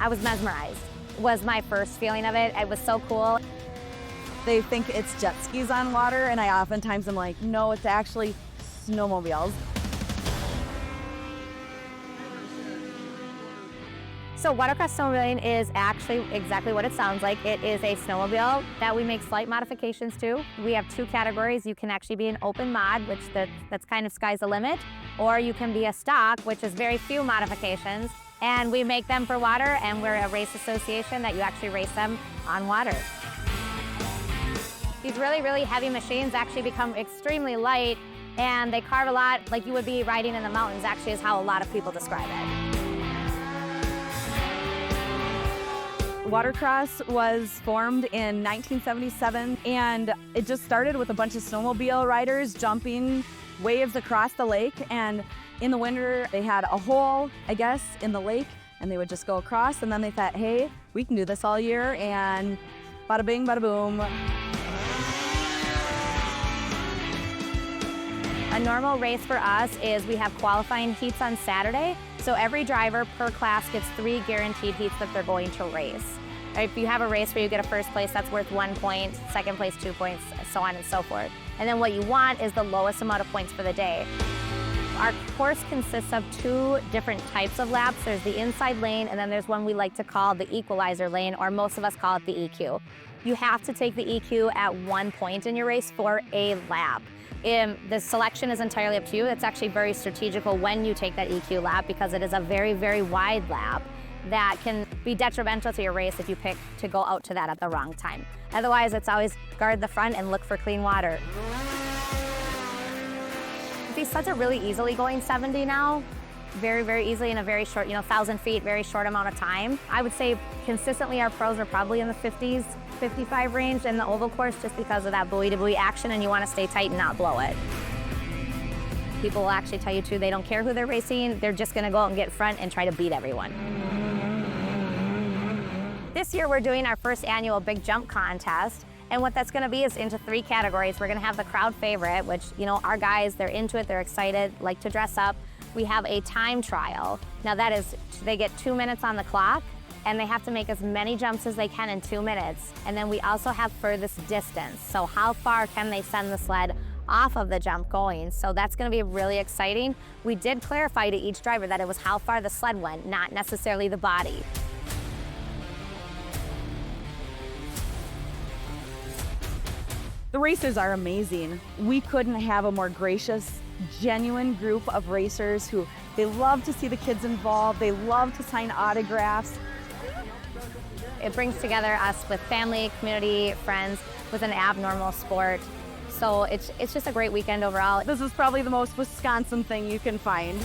I was mesmerized, was my first feeling of it. It was so cool. They think it's jet skis on water, and I oftentimes am like, no, it's actually snowmobiles. So watercraft snowmobiling is actually exactly what it sounds like. It is a snowmobile that we make slight modifications to. We have two categories. You can actually be an open mod, which that's kind of sky's the limit, or you can be a stock, which is very few modifications. And we make them for water, and we're a race association that you actually race them on water. These really, really heavy machines actually become extremely light, and they carve a lot like you would be riding in the mountains, actually is how a lot of people describe it. Watercross was formed in 1977, and it just started with a bunch of snowmobile riders jumping waves across the lake. And in the winter, they had a hole, I guess, in the lake, and they would just go across. And then they thought, hey, we can do this all year, and bada bing, bada boom. A normal race for us is we have qualifying heats on Saturday. So every driver per class gets 3 guaranteed heats that they're going to race. If you have a race where you get a first place, that's worth 1 point, second place 2 points, so on and so forth. And then what you want is the lowest amount of points for the day. Our course consists of 2 different types of laps. There's the inside lane, and then there's one we like to call the equalizer lane, or most of us call it the EQ. You have to take the EQ at 1 point in your race for a lap. The selection is entirely up to you. It's actually very strategical when you take that EQ lap because it is a very, very wide lap that can be detrimental to your race if you pick to go out to that at the wrong time. Otherwise, it's always guard the front and look for clean water. These sleds are really easily going 70 now. Very, very easily in a very short, 1,000 feet, very short amount of time. I would say consistently our pros are probably in the 50s, 55 range in the oval course just because of that buoy-to-buoy action, and you want to stay tight and not blow it. People will actually tell you too, they don't care who they're racing, they're just going to go out and get front and try to beat everyone. This year we're doing our first annual Big Jump contest, and what that's going to be is into 3 categories. We're going to have the crowd favorite, which, our guys, they're into it, they're excited, like to dress up. We have a time trial. Now that is, they get 2 minutes on the clock, and they have to make as many jumps as they can in 2 minutes. And then we also have furthest distance. So how far can they send the sled off of the jump going? So that's gonna be really exciting. We did clarify to each driver that it was how far the sled went, not necessarily the body. The racers are amazing. We couldn't have a more gracious, genuine group of racers who, they love to see the kids involved, they love to sign autographs. It brings together us with family, community, friends, with an abnormal sport. So it's just a great weekend overall. This is probably the most Wisconsin thing you can find.